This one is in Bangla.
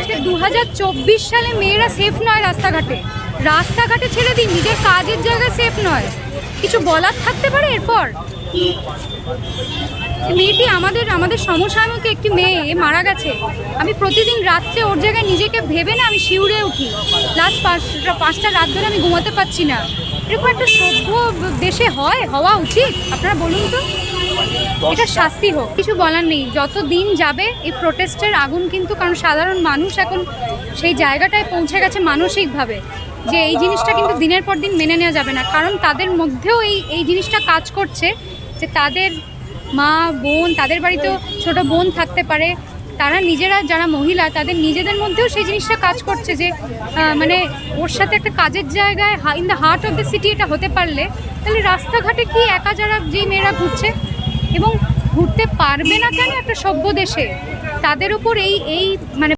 আজকে 2024 সালে মেয়েরা সেফ নয় রাস্তাঘাটে। রাস্তাঘাটে ছেড়ে দিন, নিজের কাজের জায়গায় সেফ নয়। কিছু বলার থাকতে পারে এরপর? মেয়েটি আমাদের সমসাময়িক একটি মেয়ে মারা গেছে। আমি প্রতিদিন রাত্রে ওর জায়গায় নিজেকে ভেবে না আমি শিউরে উঠি। লাস্ট 5টা রাত ধরে আমি ঘুমাতে পারছি না। এরকম একটা সভ্য দেশে হওয়া উচিত? আপনারা বলুন তো। এটা শাস্তি হোক, কিছু বলার নেই। যত দিন যাবে এই প্রোটেস্টের আগুন কিন্তু, কারণ সাধারণ মানুষ এখন সেই জায়গাটায় পৌঁছে গেছে মানসিকভাবে যে এই জিনিসটা কিন্তু দিনের পর দিন মেনে নেওয়া যাবে না। কারণ তাদের মধ্যেও এই জিনিসটা কাজ করছে যে তাদের মা বোন, তাদের বাড়িতেও ছোট বোন থাকতে পারে, তারা নিজেরা যারা মহিলা তাদের নিজেদের মধ্যেও সেই জিনিসটা কাজ করছে যে মানে ওর সাথে একটা কাজের জায়গায় in the heart of the city এটা হতে পারলে তাহলে রাস্তাঘাটে কি একা যারা যেই মেয়েরা ঘুরছে এবং ঘুরতে পারবে না কেন একটা সভ্য দেশে, তাদের উপর এই মানে